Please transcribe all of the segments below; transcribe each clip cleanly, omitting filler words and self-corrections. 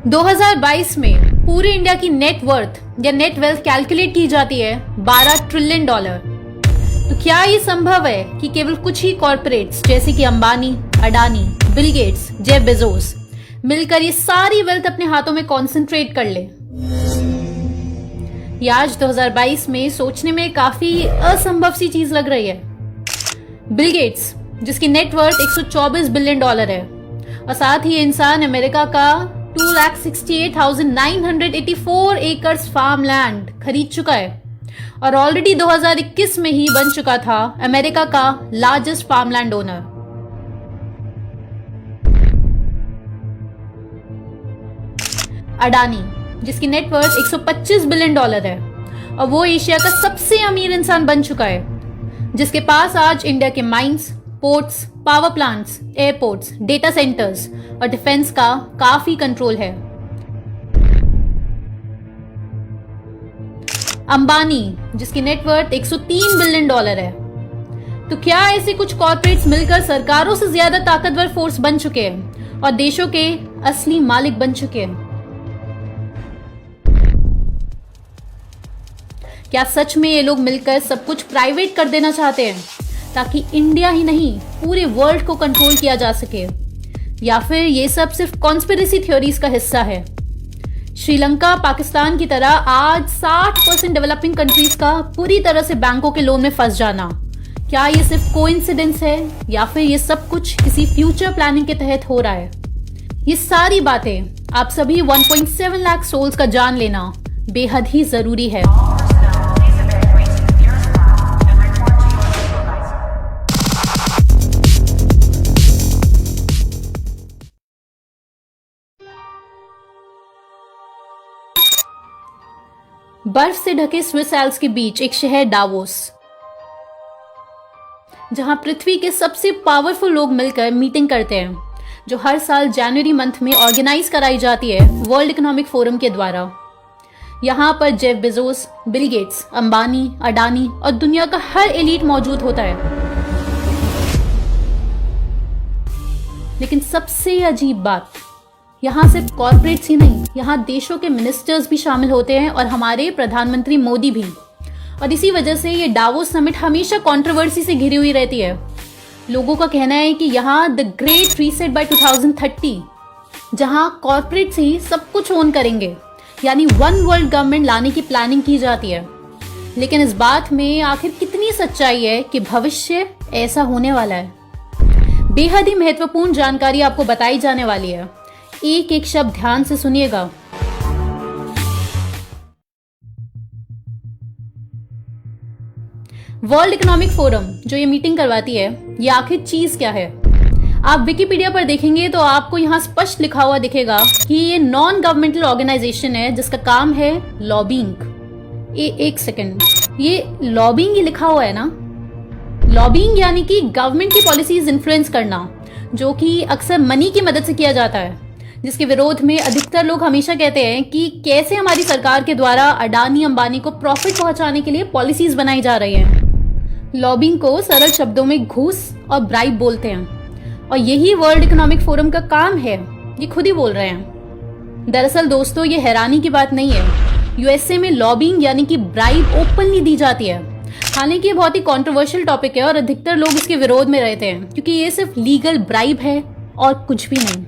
2022 में पूरे इंडिया की नेट वर्थ या नेट वेल्थ कैलकुलेट की जाती है $12 ट्रिलियन। तो क्या ये संभव है कि केवल कुछ ही कॉर्पोरेट्स जैसे कि Ambani, Adani, Bill Gates, Jeff Bezos मिलकर ये सारी वेल्थ अपने हाथों में कॉन्सेंट्रेट कर ले? ये आज 2022 में सोचने में काफी असंभव सी चीज लग रही है। बिल गेट्स जिसकी नेट वर्थ $124 बिलियन है और साथ ही इंसान अमेरिका का 2,68,984 एकर्स फार्म लैंड खरीद चुका है और ऑलरेडी 2021 में ही बन चुका था अमेरिका का largest farm land owner. Adani जिसकी नेट वर्थ $125 बिलियन है और वो एशिया का सबसे अमीर इंसान बन चुका है, जिसके पास आज इंडिया के mines, ports, power plants, airports, data centres और डिफेंस का काफी कंट्रोल है। अंबानी जिसकी नेटवर्थ $103 बिलियन है। तो क्या ऐसे कुछ कॉर्पोरेट्स मिलकर सरकारों से ज्यादा ताकतवर फोर्स बन चुके हैं और देशों के असली मालिक बन चुके हैं? क्या सच में ये लोग मिलकर सब कुछ प्राइवेट कर देना चाहते हैं ताकि इंडिया ही नहीं पूरे वर्ल्ड को कंट्रोल किया जा सके? या फिर ये सब सिर्फ कॉन्स्पिरेसी थ्योरीज का हिस्सा है? श्रीलंका, पाकिस्तान की तरह आज 60% डेवलपिंग कंट्रीज का पूरी तरह से बैंकों के लोन में फंस जाना, क्या ये सिर्फ कोइंसिडेंस है या फिर ये सब कुछ किसी फ्यूचर प्लानिंग के तहत हो रहा है? ये सारी बातें आप सभी 1.7 लाख सोल्स का जान लेना बेहद ही जरूरी है। बर्फ से ढके स्विस एल्प्स के बीच एक शहर डावोस, जहां पृथ्वी के सबसे पावरफुल लोग मिलकर मीटिंग करते हैं, जो हर साल जनवरी मंथ में ऑर्गेनाइज कराई जाती है वर्ल्ड इकोनॉमिक फोरम के द्वारा। यहां पर Jeff Bezos, Bill Gates, Ambani, Adani और दुनिया का हर एलीट मौजूद होता है। लेकिन सबसे अजीब बात, यहाँ सिर्फ कॉर्पोरेट्स ही नहीं, यहाँ देशों के मिनिस्टर्स भी शामिल होते हैं और हमारे प्रधानमंत्री मोदी भी। और इसी वजह से ये डावोस समिट हमेशा कंट्रोवर्सी से घिरी हुई रहती है। लोगों का कहना है कि यहाँ द ग्रेट रीसेट बाय 2030, जहाँ कॉर्पोरेट्स ही सब कुछ ओन करेंगे, यानी वन वर्ल्ड गवर्नमेंट लाने की प्लानिंग की जाती है। लेकिन इस बात में आखिर कितनी सच्चाई है कि भविष्य ऐसा होने वाला है? बेहद ही महत्वपूर्ण जानकारी आपको बताई जाने वाली है। एक एक शब्द ध्यान से सुनिएगा। वर्ल्ड इकोनॉमिक फोरम जो ये मीटिंग करवाती है, ये आखिर चीज क्या है? आप विकिपीडिया पर देखेंगे तो आपको यहाँ स्पष्ट लिखा हुआ दिखेगा कि ये नॉन गवर्नमेंटल ऑर्गेनाइजेशन है जिसका काम है लॉबिंग। एक सेकेंड, ये लॉबिंग ही लिखा हुआ है ना? लॉबिंग यानी कि गवर्नमेंट की पॉलिसीज इन्फ्लुएंस करना, जो कि अक्सर मनी की मदद से किया जाता है, जिसके विरोध में अधिकतर लोग हमेशा कहते हैं कि कैसे हमारी सरकार के द्वारा अडानी, अंबानी को प्रॉफिट पहुंचाने के लिए पॉलिसीज बनाई जा रही हैं। लॉबिंग को सरल शब्दों में घूस और ब्राइब बोलते हैं और यही वर्ल्ड इकोनॉमिक फोरम का काम है, ये खुद ही बोल रहे हैं। दरअसल दोस्तों, ये हैरानी की बात नहीं है। यूएसए में लॉबिंग यानी कि ब्राइब ओपनली दी जाती है। हालांकि ये बहुत ही कंट्रोवर्शियल टॉपिक है और अधिकतर लोग इसके विरोध में रहते हैं क्योंकि ये सिर्फ लीगल ब्राइब है और कुछ भी नहीं।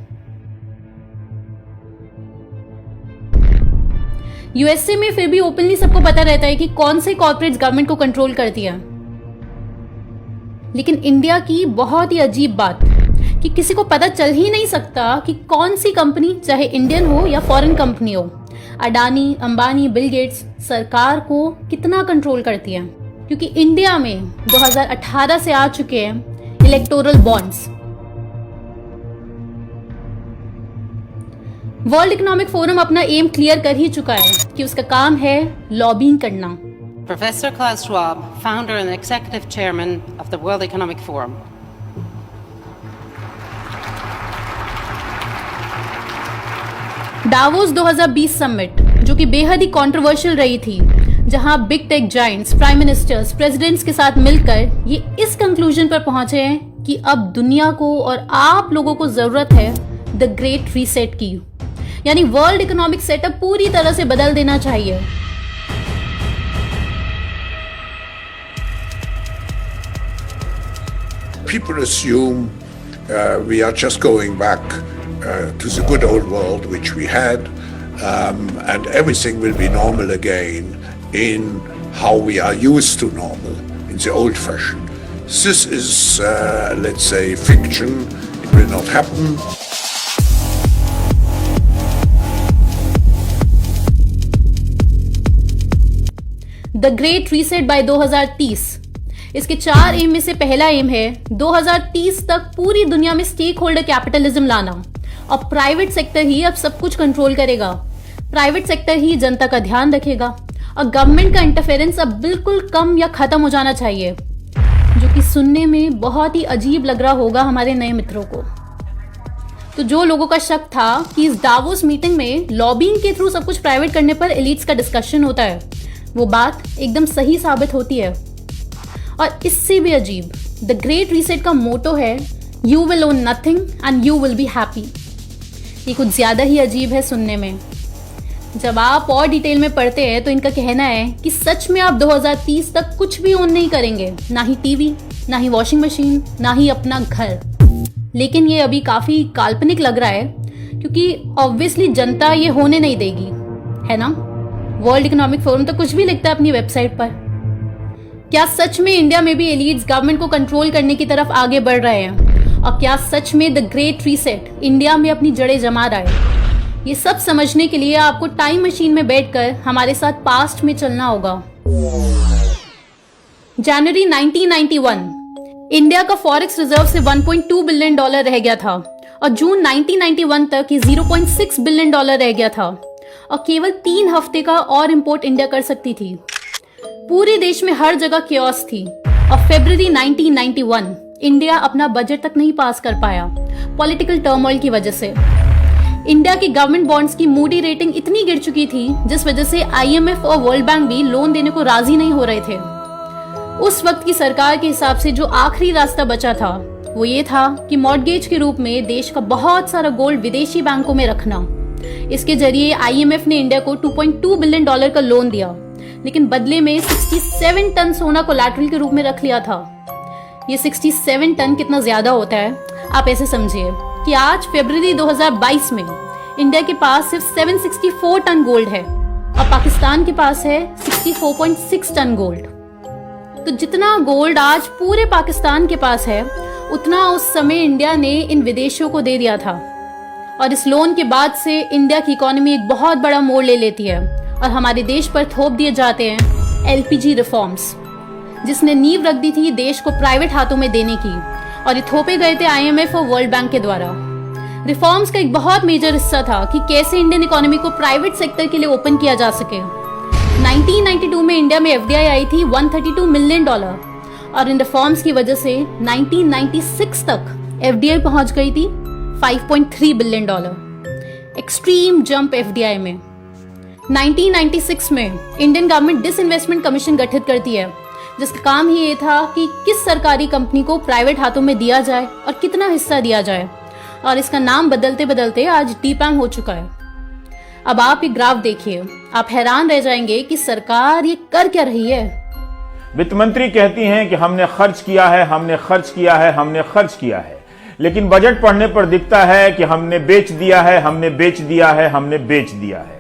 यूएसए में फिर भी ओपनली सबको पता रहता है कि कौन से कॉर्पोरेट्स गवर्नमेंट को कंट्रोल करती है। लेकिन इंडिया की बहुत ही अजीब बात कि किसी को पता चल ही नहीं सकता कि कौन सी कंपनी, चाहे इंडियन हो या फॉरेन कंपनी हो, अडानी, अंबानी, बिल गेट्स सरकार को कितना कंट्रोल करती है। क्योंकि इंडिया में 2018 से आ चुके हैं electoral bonds. World economic forum अपना एम क्लियर कर ही चुका है कि उसका काम है लॉबिंग करना। Professor Klaus Schwab, founder and executive chairman of the World Economic Forum. Davos 2020 summit, जो कि बेहद ही कंट्रोवर्शियल रही थी, जहां big tech giants, prime ministers, presidents के साथ मिलकर ये इस कंक्लूजन पर पहुंचे हैं कि अब दुनिया को और आप लोगों को जरूरत है द ग्रेट रीसेट की, यानी वर्ल्ड इकोनॉमिक सेटअप पूरी तरह से बदल देना चाहिए। People assume we are just going back to the good old world which we had, and everything will be normal again in how we are used to normal, in the old fashion. This is, let's say, fiction. It will not happen. The great reset bye 2030। इसके 4 M में से पहला M है 2030 तक पूरी दुनिया में stake holder capitalism लाना, और प्राइवेट सेक्टर ही अब सब कुछ कंट्रोल करेगा। प्राइवेट सेक्टर ही जनता का ध्यान रखेगा और गवर्नमेंट का इंटरफेरेंस अब बिल्कुल कम या खत्म हो जाना चाहिए, जो कि सुनने में बहुत ही अजीब लग रहा होगा हमारे नए मित्रों को। तो जो लोगों का शक था कि इस दावोस मीटिंग में लॉबिंग के थ्रू सब कुछ प्राइवेट करने पर एलिट्स का डिस्कशन होता है, वो बात एकदम सही साबित होती है। और इससे भी अजीब, द ग्रेट रीसेट का मोटो है you will own nothing and you will be happy. ये कुछ ज्यादा ही अजीब है सुनने में। जब आप और डिटेल में पढ़ते हैं तो इनका कहना है कि सच में आप 2030 तक कुछ भी ओन नहीं करेंगे, ना ही टीवी, ना ही वॉशिंग मशीन, ना ही अपना घर। लेकिन ये अभी काफी काल्पनिक लग रहा है, क्योंकि ऑब्वियसली जनता ये होने नहीं देगी, है ना। वर्ल्ड इकोनॉमिक फोरम तो कुछ भी लिखता है अपनी वेबसाइट पर। क्या सच में इंडिया में भी एलीट्स गवर्नमेंट को कंट्रोल करने की तरफ आगे बढ़ रहे हैं? और क्या सच में द ग्रेट रीसेट इंडिया में अपनी जड़ें जमा रहा है? ये सब समझने के लिए आपको टाइम मशीन में बैठकर हमारे साथ पास्ट में चलना होगा। जनवरी 1991 इंडिया का फॉरेक्स रिजर्व से $1.2 बिलियन रह गया था, और जून 1991 तक ये $0.6 बिलियन रह गया था, और केवल 3 हफ्ते का और इंपोर्ट इंडिया कर सकती थी। पूरे देश में हर जगह क्योस थी, और फरवरी 1991 इंडिया अपना बजट तक नहीं पास कर पाया पॉलिटिकल टर्मोइल की वजह से। इंडिया की गवर्नमेंट बॉन्ड्स की मूडी रेटिंग इतनी गिर चुकी थी, जिस वजह से IMF और वर्ल्ड बैंक भी लोन देने को राजी नहीं हो रहे थे। उस वक्त की सरकार के हिसाब से जो आखिरी रास्ता बचा था वो ये था कि मॉर्गेज के रूप में देश का बहुत सारा गोल्ड विदेशी बैंकों में रखना। इसके जरिए IMF ने इंडिया को $2.2 बिलियन का लोन दिया, लेकिन बदले में 67 टन सोना कोलैटरल के रूप में रख लिया था। ये 67 टन कितना ज्यादा होता है आप ऐसे समझिए कि आज फरवरी 2022 में इंडिया के पास सिर्फ 764 टन गोल्ड है, और पाकिस्तान के पास है 64.6 टन गोल्ड। तो जितना गोल्ड आज पूरे पाकिस्तान के पास है, उतना उस समय इंडिया ने इन विदेशियों को दे दिया था। और इस लोन के बाद से इंडिया की इकोनॉमी एक बहुत बड़ा मोड़ ले लेती है, और हमारे देश पर थोप दिए जाते हैं LPG रिफॉर्म्स, जिसने नींव रख दी थी देश को प्राइवेट हाथों में देने की, और ये थोपे गए थे IMF और वर्ल्ड बैंक के द्वारा। रिफॉर्म्स का एक बहुत मेजर हिस्सा था कि कैसे इंडियन इकोनॉमी को प्राइवेट सेक्टर के लिए ओपन किया जा सके। 1992 में इंडिया में FDI आई थी $132 मिलियन, और इन रिफॉर्म्स की वजह से 1996 तक FDI पहुंच गई थी $5.3 बिलियन। एक्सट्रीम जंप FDI में। 1996 में इंडियन गवर्नमेंट डिसइन्वेस्टमेंट कमीशन गठित करती है, जिसका काम ही ये था कि किस सरकारी कंपनी को प्राइवेट हाथों में दिया जाए और कितना हिस्सा दिया जाए, और इसका नाम बदलते बदलते आज DPAM हो चुका है। अब आप ये ग्राफ देखिए, आप हैरान रह जाएंगे कि सरकार ये कर क्या रही है। वित्त मंत्री कहती हैं कि हमने खर्च किया है, हमने खर्च किया है, हमने खर्च किया है, लेकिन बजट पढ़ने पर दिखता है कि हमने बेच दिया है, हमने बेच दिया है, हमने बेच दिया है।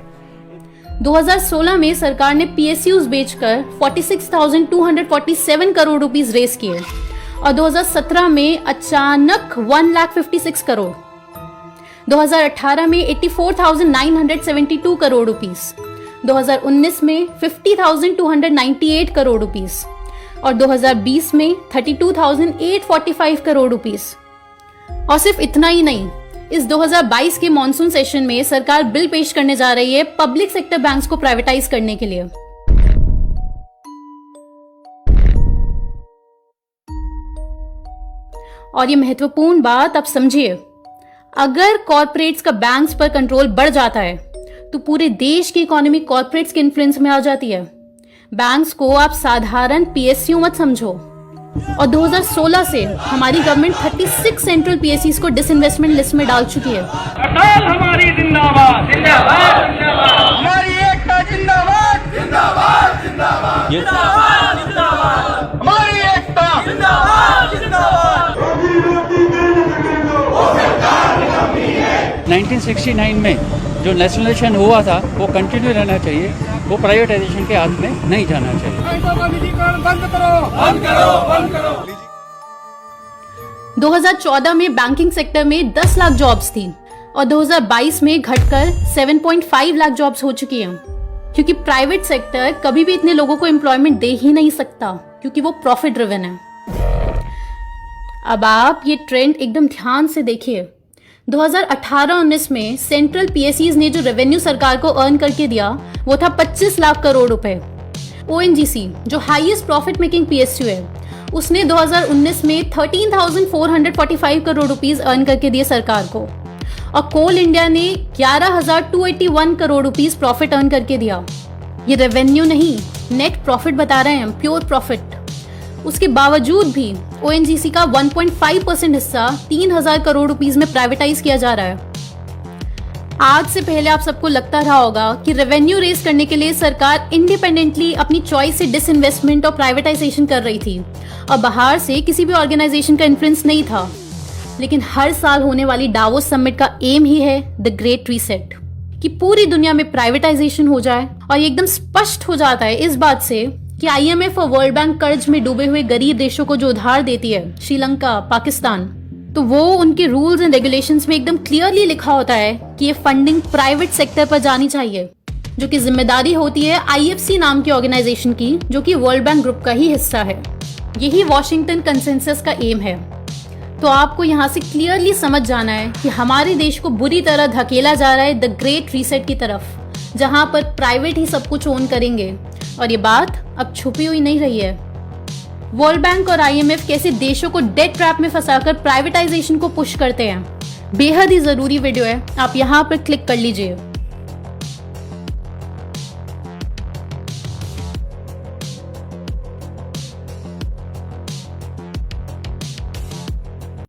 2016 में सरकार ने PSUs बेचकर 46,247 करोड़ रुपीस रेस किए, और 2017 में अचानक 1,56,000 करोड़, 2018 में 84,972 करोड़ रुपीस, 2019 में 50,298 करोड़ रुपीस, और 2020 में 32,845 करोड़ रुपीस। और सिर्फ इतना ही नहीं, इस 2022 के मॉनसून सेशन में सरकार बिल पेश करने जा रही है पब्लिक सेक्टर बैंक्स को प्राइवेटाइज करने के लिए। और ये महत्वपूर्ण बात आप समझिए, अगर कॉर्पोरेट्स का बैंक्स पर कंट्रोल बढ़ जाता है तो पूरे देश की इकोनॉमी कॉर्पोरेट्स के इन्फ्लुएंस में आ जाती है। बैंक्स को आप साधारण PSU मत समझो, और 2016 से हमारी गवर्नमेंट 36 सेंट्रल पीएससीज को डिसइन्वेस्टमेंट लिस्ट में डाल चुकी है। अकाल हमारी जिंदाबाद जिंदाबाद जिंदाबाद, हमारी एकता जिंदाबाद जिंदाबाद जिंदाबाद जिंदाबाद जिंदाबाद, हमारी एकता जिंदाबाद जिंदाबाद। 1969 में जो नेशनलाइजेशन हुआ था वो कंटिन्यू रहना चाहिए, वो प्राइवेटाइजेशन के हाथ में नहीं जाना चाहिए। बंद करो बंद करो बंद करो। 2014 में बैंकिंग सेक्टर में 10 लाख जॉब्स थी और 2022 में घटकर 7.5 लाख जॉब्स हो चुकी हैं, क्योंकि प्राइवेट सेक्टर कभी भी इतने लोगों को एम्प्लॉयमेंट दे ही नहीं सकता, क्योंकि वो प्रॉफिट ड्रिवन है। अब आप ये ट्रेंड एकदम ध्यान से देखिए। 2018-19 में सेंट्रल पीएससीज ने जो रेवेन्यू सरकार को अर्न करके दिया वो था 25 लाख करोड़ रुपए। ओएनजीसी जो हाईएस्ट प्रॉफिट मेकिंग पीएसयू है, उसने 2019 में 13,445 करोड़ रुपीस अर्न करके दिए सरकार को, और कोल इंडिया ने 11,281 करोड़ रुपीस प्रॉफिट अर्न करके दिया। ये रेवेन्यू नहीं, नेट प्रॉफिट बता रहे हैं, प्योर प्रॉफिट। उसके बावजूद भी ओएनजीसी का 1.5% हिस्सा 3,000 करोड़ रुपीस में प्राइवेटाइज किया जा रहा है। आज से पहले आप सबको लगता रहा होगा कि रेवेन्यू रेज करने के लिए सरकार इंडिपेंडेंटली अपनी चॉइस से डिसइन्वेस्टमेंट और प्राइवेटाइजेशन कर रही थी और बाहर से किसी भी ऑर्गेनाइजेशन का इन्फ्लुएंस नहीं था। लेकिन हर साल होने वाली डावोस समिट का एम ही है द ग्रेट रीसेट, कि पूरी दुनिया में प्राइवेटाइजेशन हो जाए। और ये एकदम स्पष्ट हो जाता है इस बात से कि आईएमएफ और वर्ल्ड बैंक कर्ज में डूबे हुए गरीब देशों को जो उधार देती है, श्रीलंका, पाकिस्तान, तो वो उनके रूल्स एंड रेगुलेशंस में एकदम क्लियरली लिखा होता है कि ये फंडिंग प्राइवेट सेक्टर पर जानी चाहिए, जो कि जिम्मेदारी होती है आईएफसी नाम की ऑर्गेनाइजेशन की, जो कि वर्ल्ड बैंक ग्रुप का ही हिस्सा है। यही वॉशिंगटन कंसेंसस का एम है। तो आपको यहाँ से क्लियरली समझ जाना है कि हमारे देश को बुरी तरह धकेला जा रहा है द ग्रेट रीसेट की तरफ, जहाँ पर प्राइवेट ही सब कुछ ओन करेंगे। और ये बात अब छुपी हुई नहीं रही है। वर्ल्ड बैंक और आईएमएफ कैसे देशों को डेट ट्रैप में फंसाकर प्राइवेटाइजेशन को पुश करते हैं। बेहद ही जरूरी वीडियो है, आप यहाँ पर क्लिक कर लीजिए।